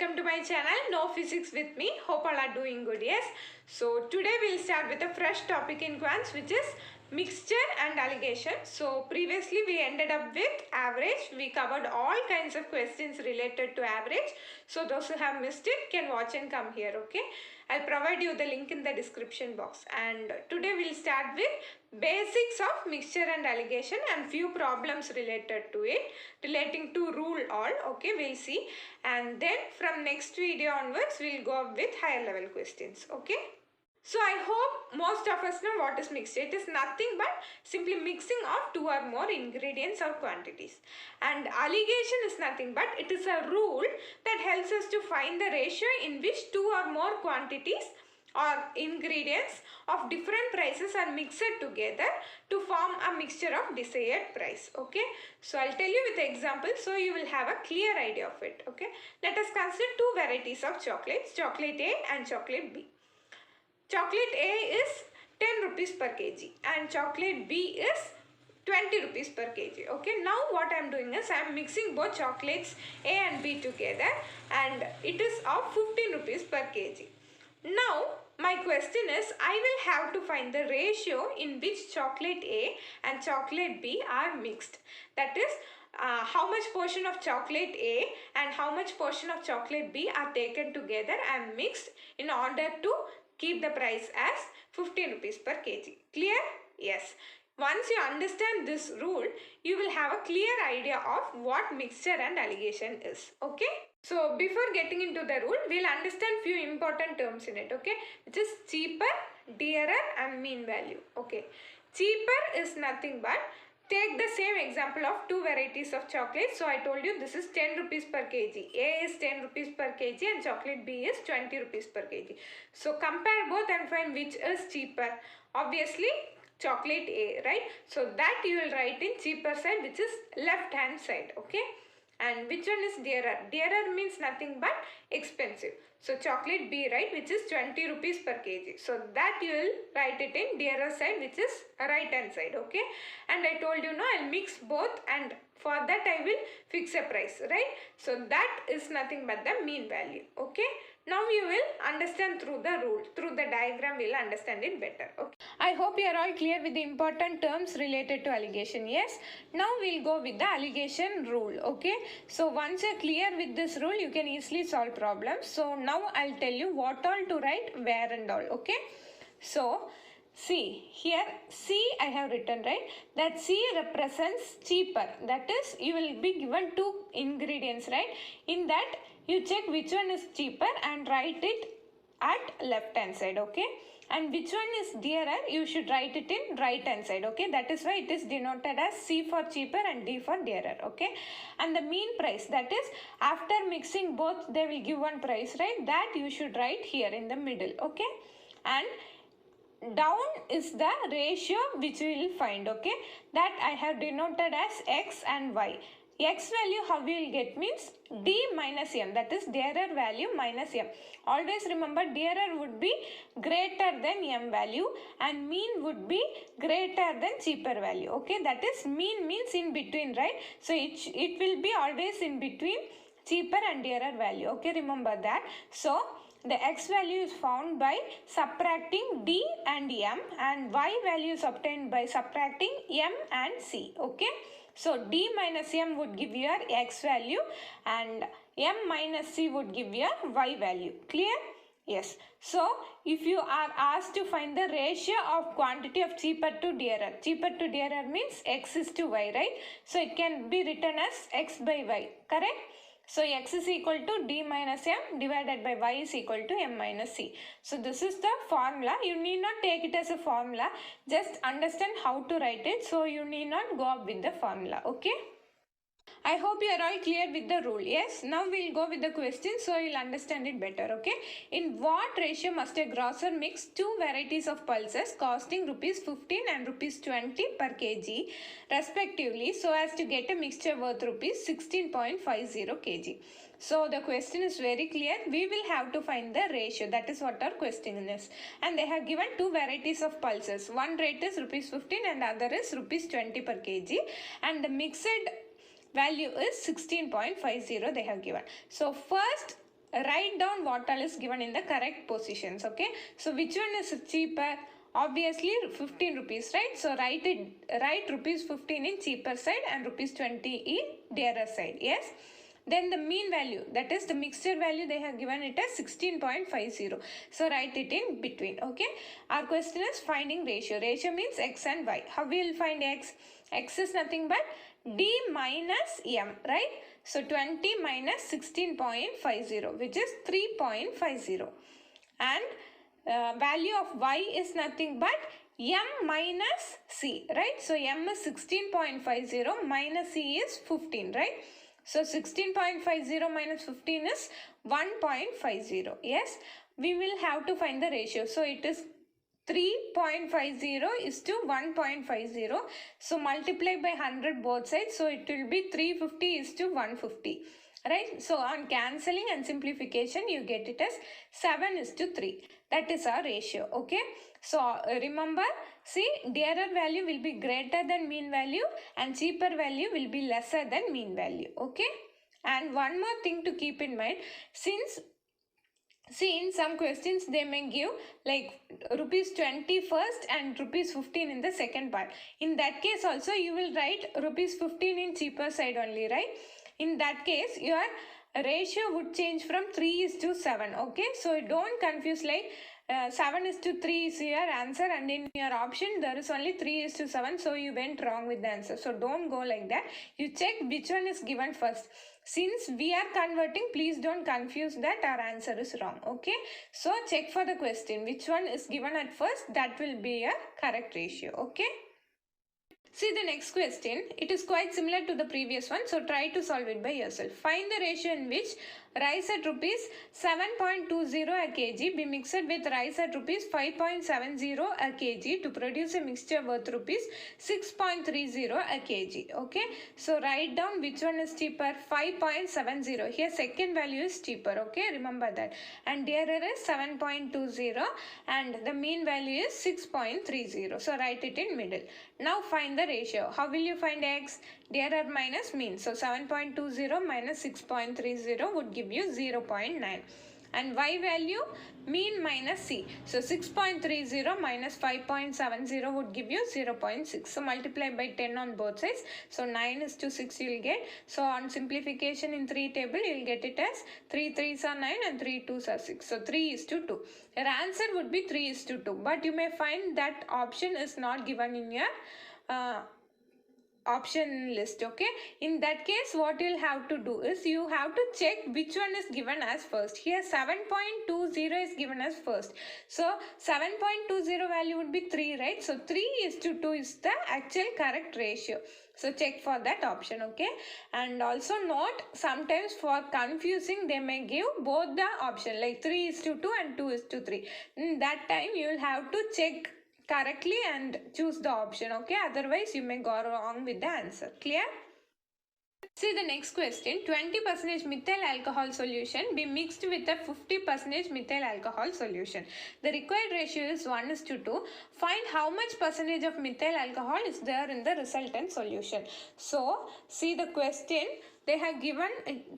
welcome to my channel Knowphysics with me. Hope all are doing good. Yes, so today we'll start with a fresh topic in quants, which is mixture and alligation. So previously we ended up with average. We covered all kinds of questions related to average. So those who have missed it can watch and come here. Okay, I'll provide you the link in the description box. And today we'll start with basics of mixture and alligation and few problems related to it, relating to rule all. Okay, we'll see. And then from next video onwards, we'll go up with higher level questions. Okay. So I hope most of us know what is mixture. It is nothing but simply mixing of two or more ingredients or quantities. And alligation is nothing but it is a rule that helps us to find the ratio in which two or more quantities or ingredients of different prices are mixed together to form a mixture of desired price. Okay, so I'll tell you with the example so you will have a clear idea of it. Okay, let us consider two varieties of chocolates, chocolate A and chocolate B. Chocolate A is 10 rupees per kg and chocolate B is 20 rupees per kg. Okay, now what I am doing is I am mixing both chocolates A and B together and it is of 15 rupees per kg. Now my question is, I will have to find the ratio in which chocolate A and chocolate B are mixed. That is, how much portion of chocolate A and how much portion of chocolate B are taken together and mixed in order to keep the price as 15 rupees per kg. Clear? Yes. Once you understand this rule, you will have a clear idea of what mixture and alligation is. Okay? So before getting into the rule, we'll understand few important terms in it. Okay? Which is cheaper, dearer and mean value. Okay? Cheaper is nothing but, take the same example of two varieties of chocolate. So I told you this is 10 rupees per kg. A is 10 rupees per kg and chocolate B is 20 rupees per kg. So compare both and find which is cheaper. Obviously chocolate A, right? So that you will write in cheaper side, which is left hand side. Okay? And which one is dearer? Dearer means nothing but expensive. So chocolate B, right, which is 20 rupees per kg. So that you will write it in dearer side, which is right hand side. Okay. And I told you, no, I'll mix both and for that I will fix a price, right? So that is nothing but the mean value. Okay. Now you will understand through the rule, through the diagram we will understand it better. Okay. I hope you are all clear with the important terms related to alligation. Yes. Now we'll go with the alligation rule. Okay. So once you're clear with this rule, you can easily solve problems. So now I'll tell you what all to write, where and all. Okay. So see here, C I have written, right, that C represents cheaper. That is, you will be given two ingredients, right? In that you check which one is cheaper and write it at left hand side. Okay, and which one is dearer, you should write it in right hand side. Okay, that is why it is denoted as C for cheaper and D for dearer. Okay, and the mean price, that is after mixing both they will give one price, right? That you should write here in the middle. Okay, and down is the ratio which we will find. Okay, that I have denoted as X and Y. X value how we will get means D minus M, that is dearer value minus M. Always remember dearer would be greater than M value and mean would be greater than cheaper value. Okay, that is mean means in between, right? So it will be always in between cheaper and dearer value. Okay, remember that. So the X value is found by subtracting D and M and Y value is obtained by subtracting M and C. Okay. So D minus M would give your X value and M minus C would give your Y value. Clear? Yes. So if you are asked to find the ratio of quantity of cheaper to dearer. Cheaper to dearer means X is to Y, right? So it can be written as X by Y. Correct? So X is equal to D minus M divided by Y is equal to M minus C. So this is the formula. You need not take it as a formula. Just understand how to write it. So you need not go up with the formula. Okay. I hope you are all clear with the rule. Yes. Now we'll go with the question so you'll understand it better. Okay. In what ratio must a grocer mix two varieties of pulses costing rupees 15 and rupees 20 per kg respectively so as to get a mixture worth rupees 16.50 kg? So the question is very clear. We will have to find the ratio. That is what our question is. And they have given two varieties of pulses. One rate is rupees 15 and other is rupees 20 per kg. And the mixed value is 16.50 they have given. So first write down what all is given in the correct positions. Okay, so which one is cheaper? Obviously 15 rupees, right? So write rupees 15 in cheaper side and rupees 20 in dearer side. Yes. Then the mean value, that is the mixture value, they have given it as 16.50. So write it in between. Okay, our question is finding ratio. Ratio means x and y. How we will find x? X is nothing but d minus m, right? So 20 minus 16.50, which is 3.50. And value of y is nothing but m minus c, right? So m is 16.50 minus c is 15, right? So 16.50 minus 15 is 1.50. Yes, we will have to find the ratio. So it is 3.50 is to 1.50. So multiply by 100 both sides. So it will be 350 is to 150. Right. So on cancelling and simplification, you get it as 7 is to 3. That is our ratio. Okay. So remember, see, dearer value will be greater than mean value and cheaper value will be lesser than mean value. Okay. And one more thing to keep in mind, since see, in some questions they may give like rupees 20 first and rupees 15 in the second part. In that case also you will write rupees 15 in cheaper side only, right? In that case your ratio would change from 3 is to 7. Okay, so don't confuse like 7 is to 3 is your answer and in your option there is only 3 is to 7, so you went wrong with the answer. So don't go like that. You check which one is given first. Since we are converting, please don't confuse that our answer is wrong. Okay, so check for the question which one is given at first, that will be a correct ratio. Okay. See the next question. It is quite similar to the previous one. So try to solve it by yourself. Find the ratio in which rice at rupees 7.20 a kg be mixed with rice at rupees 5.70 a kg to produce a mixture worth rupees 6.30 a kg. Okay. So write down which one is cheaper. 5.70. Here second value is cheaper. Okay. Remember that. And dearer is 7.20 and the mean value is 6.30. So write it in middle. Now find the ratio. How will you find x? Dearer minus mean. So 7.20 minus 6.30 would give you 0.9. And y value, mean minus c. So 6.30 minus 5.70 would give you 0.6. So multiply by 10 on both sides. So 9 is to 6 you will get. So on simplification in 3 table you will get it as 3 3s are 9 and 3 2s are 6. So 3 is to 2. Your answer would be 3 is to 2. But you may find that option is not given in your option list. Okay, in that case what you'll have to do is you have to check which one is given as first. Here 7.20 is given as first, so 7.20 value would be 3, right? So 3 is to 2 is the actual correct ratio. So check for that option. Okay, and also note, sometimes for confusing they may give both the option like 3 is to 2 and 2 is to 3. In that time you will have to check correctly and choose the option. Okay, otherwise you may go wrong with the answer. Clear? See the next question. 20% methyl alcohol solution be mixed with a 50% methyl alcohol solution. The required ratio is 1:2. Find how much percentage of methyl alcohol is there in the resultant solution. So see the question. They have given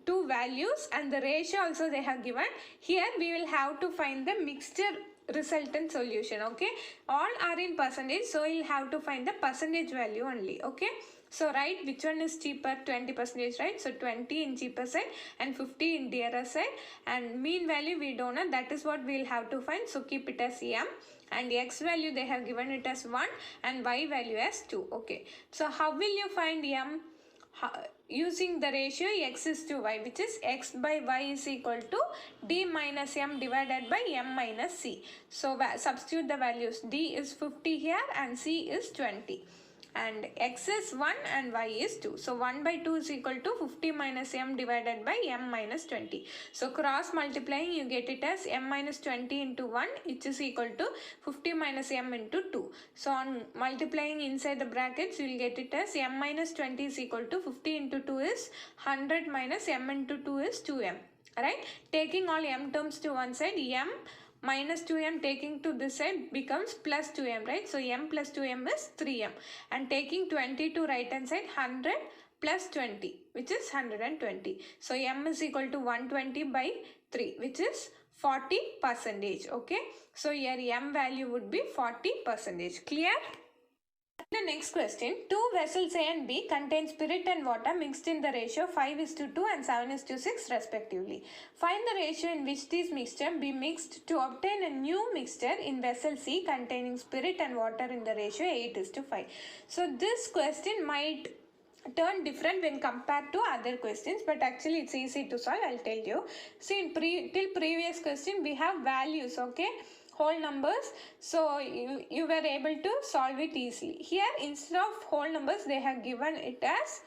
two values and the ratio also they have given. Here we will have to find the mixture resultant solution. Okay, all are in percentage, so you'll have to find the percentage value only. Okay, so write which one is cheaper. 20%, right? So 20 in cheaper side and 50 in dearer side, and mean value we don't know, that is what we'll have to find. So keep it as m, and x value they have given it as 1 and y value as 2. Okay, so how will you find m? Using the ratio x is to y, which is x by y is equal to d minus m divided by m minus c. So substitute the values. D is 50 here and c is 20. And x is 1 and y is 2. So 1 by 2 is equal to 50 minus m divided by m minus 20. So cross multiplying you get it as m minus 20 into 1, which is equal to 50 minus m into 2. So on multiplying inside the brackets you will get it as m minus 20 is equal to 50 into 2 is 100 minus m into 2 is 2m. Right? Taking all m terms to one side, m minus 2m taking to this side becomes plus 2m, right? So m plus 2m is 3m, and taking 20 to right hand side, 100 plus 20, which is 120. So m is equal to 120 by 3, which is 40%. Okay. So here m value would be 40%. Clear? The next question, two vessels A and B contain spirit and water mixed in the ratio 5:2 and 7:6 respectively. Find the ratio in which these mixture be mixed to obtain a new mixture in vessel C containing spirit and water in the ratio 8:5. So this question might turn different when compared to other questions, but actually it's easy to solve. I'll tell you. See, till previous question we have values, okay, whole numbers, so you were able to solve it easily. Here instead of whole numbers they have given it as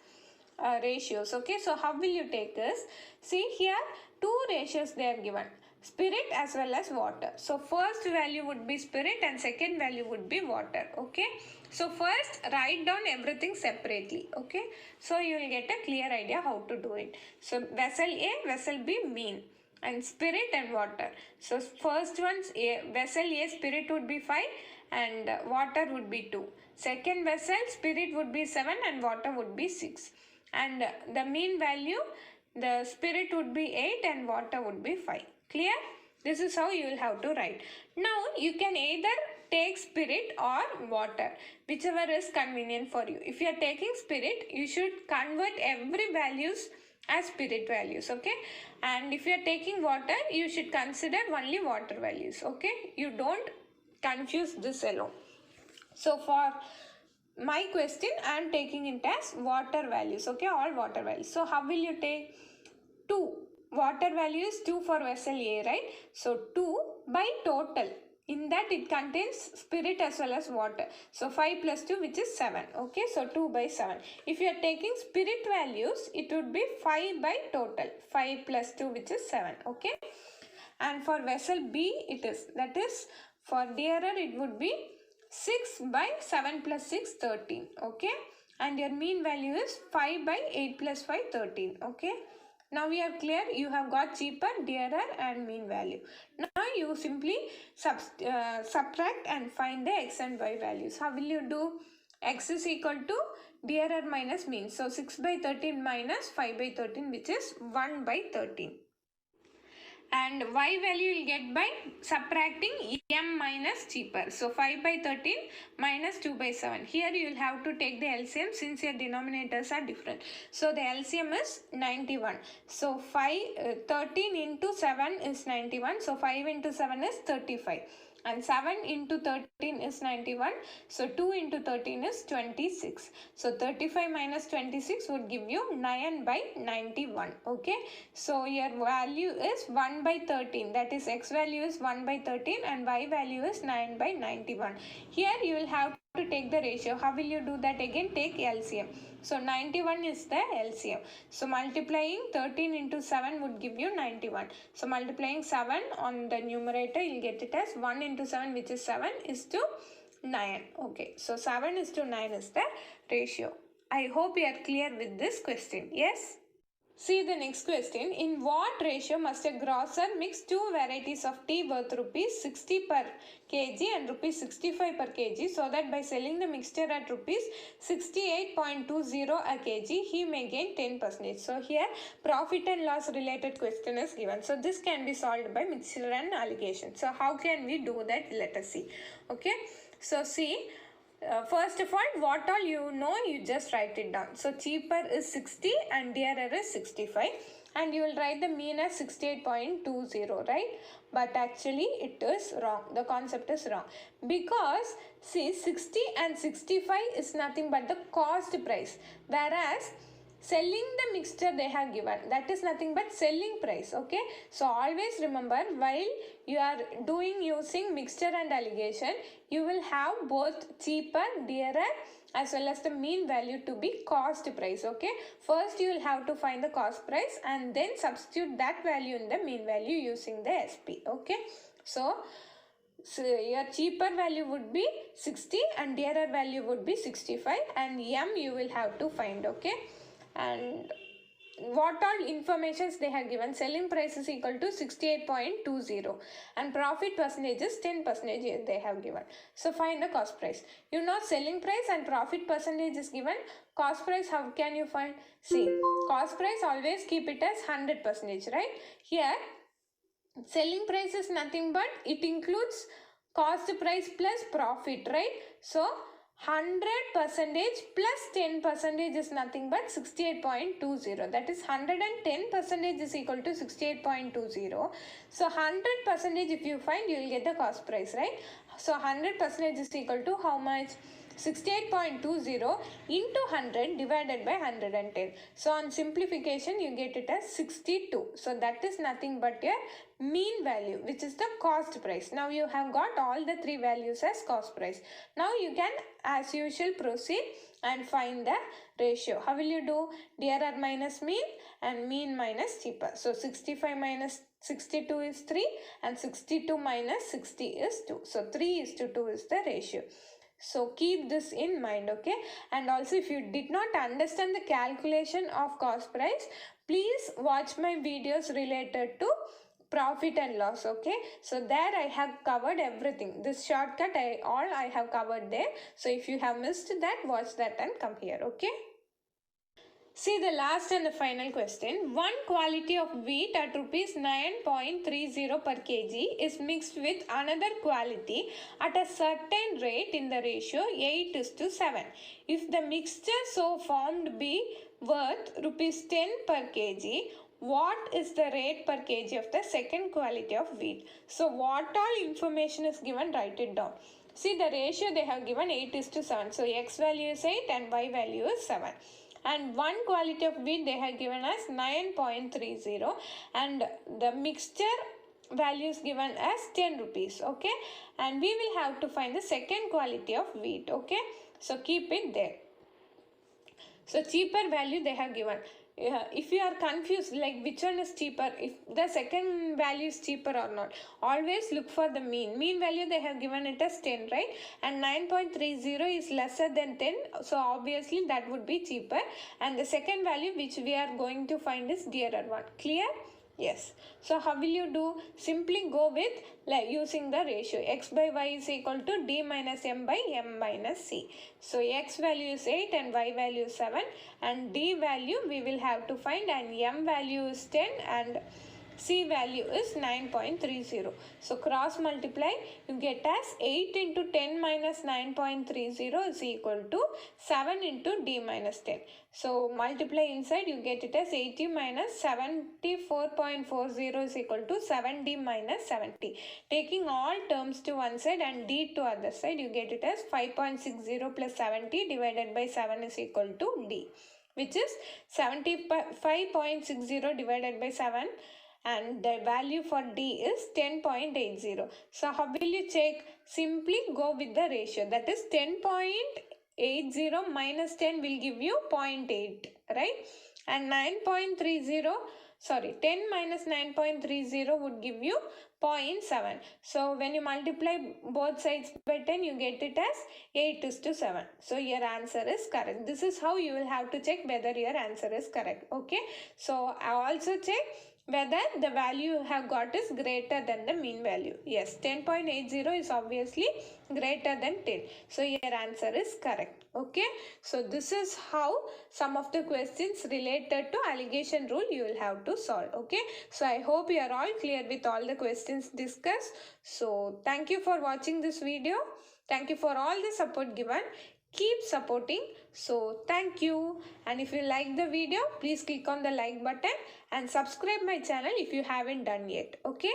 ratios. Okay, so how will you take this? See, here two ratios they are given, spirit as well as water. So first value would be spirit and second value would be water. Okay, so first write down everything separately. Okay, so you will get a clear idea how to do it. So vessel A, vessel B, mean, and spirit and water. So first one's vessel A, spirit would be 5 and water would be 2. Second vessel, spirit would be 7 and water would be 6. And the mean value, the spirit would be 8 and water would be 5. Clear? This is how you will have to write. Now you can either take spirit or water, whichever is convenient for you. If you are taking spirit, you should convert every values as spirit values. Okay, and if you are taking water, you should consider only water values. Okay, you don't confuse this alone. So for my question, I am taking it as water values. Okay, all water values. So how will you take? 2 water value is 2 for vessel A, right? So 2 by total. In that it contains spirit as well as water. So 5 plus 2, which is 7. Okay, so 2 by 7. If you are taking spirit values, it would be 5 by total. 5 plus 2, which is 7. Okay, and for vessel B it is, that is for dearer it would be 6 by 7 plus 6, 13. Okay, and your mean value is 5 by 8 plus 5, 13. Okay, now we are clear. You have got cheaper, dearer and mean value. Now you simply subtract and find the x and y values. How will you do? X is equal to dearer minus mean. So 6 by 13 minus 5 by 13, which is 1 by 13. And y value you will get by subtracting m minus cheaper. So 5 by 13 minus 2 by 7. Here you will have to take the LCM since your denominators are different. So the LCM is 91. So 13 into 7 is 91. So 5 into 7 is 35. And 7 into 13 is 91. So 2 into 13 is 26. So 35 minus 26 would give you 9 by 91. Okay. So your value is 1 by 13. That is x value is 1 by 13 and y value is 9 by 91. Here you will have to take the ratio. How will you do that? Again take LCM. So 91 is the LCM. So multiplying 13 into 7 would give you 91. So multiplying 7 on the numerator, you'll get it as 1 into 7, which is 7, is to 9. Okay, so 7 is to 9 is the ratio. I hope you are clear with this question. Yes? See the next question. In what ratio must a grocer mix two varieties of tea worth rupees 60 per kg and rupees 65 per kg so that by selling the mixture at rupees 68.20 a kg, he may gain 10%. So here profit and loss related question is given. So this can be solved by mixture and alligation. So how can we do that? Let us see. Okay. So see. First of all, what all you know, you just write it down. So cheaper is 60 and dearer is 65 and you will write the mean as 68.20, right? But actually it is wrong. The concept is wrong because see 60 and 65 is nothing but the cost price, whereas selling the mixture they have given, that is nothing but selling price. Okay, so always remember, while you are doing using mixture and alligation, you will have both cheaper, dearer as well as the mean value to be cost price. Okay, first you will have to find the cost price and then substitute that value in the mean value using the SP. Okay, so your cheaper value would be 60 and dearer value would be 65 and M you will have to find. Okay, and what all informations they have given. Selling price is equal to 68.20 and profit percentage is 10% they have given. So find the cost price. You know selling price and profit percentage is given. Cost price, how can you find? See, cost price always keep it as 100%, right? Here selling price is nothing but it includes cost price plus profit, right? So 100% plus 10% is nothing but 68.20. That is 110% is equal to 68.20. So 100% if you find, you will get the cost price, right? So 100% is equal to how much? 68.20 into 100 divided by 110. So on simplification you get it as 62. So that is nothing but your mean value, which is the cost price. Now you have got all the three values as cost price. Now you can as usual proceed and find the ratio. How will you do? DRR minus mean and mean minus cheaper. So 65 minus 62 is 3 and 62 minus 60 is 2. So 3:2 is the ratio. So keep this in mind, okay? And also if you did not understand the calculation of cost price, please watch my videos related to profit and loss, okay? So there I have covered everything. This shortcut I have covered there. So if you have missed that, watch that and come here, okay? See the last and the final question. One quality of wheat at rupees 9.30 per kg is mixed with another quality at a certain rate in the ratio 8:7. If the mixture so formed be worth rupees 10 per kg, what is the rate per kg of the second quality of wheat? So what all information is given, write it down. See the ratio they have given 8:7. So x value is 8 and y value is 7. And one quality of wheat they have given as 9.30 and the mixture value is given as 10 rupees, okay? And we will have to find the second quality of wheat, okay? So keep it there. So cheaper value they have given. If you are confused like which one is cheaper, if the second value is cheaper or not, always look for the mean value. They have given it as 10, right? And 9.30 is lesser than 10, so obviously that would be cheaper. And the second value which we are going to find is dearer one. Clear? Yes. So how will you do? Simply go with like using the ratio x by y is equal to d minus m by m minus c. So x value is 8 and y value is 7 and d value we will have to find and m value is 10 and C value is 9.30. So cross multiply, you get as 8 into 10 minus 9.30 is equal to 7 into d minus 10. So multiply inside, you get it as 80 minus 74.40 is equal to 7d minus 70. Taking all terms to one side and d to other side, you get it as 5.60 plus 70 divided by 7 is equal to d, which is 75.60 divided by 7. And the value for D is 10.80. So how will you check? Simply go with the ratio. That is 10.80 minus 10 will give you 0.8, right? And 10 minus 9.30 would give you 0.7. So when you multiply both sides by 10, you get it as 8:7. So your answer is correct. This is how you will have to check whether your answer is correct. Okay. So I also check whether the value you have got is greater than the mean value. Yes, 10.80 is obviously greater than 10. So your answer is correct. Okay. So this is how some of the questions related to alligation rule you will have to solve. Okay. So I hope you are all clear with all the questions discussed. So thank you for watching this video. Thank you for all the support given. Keep supporting. So thank you. And if you like the video, please click on the like button and subscribe my channel if you haven't done yet. Okay.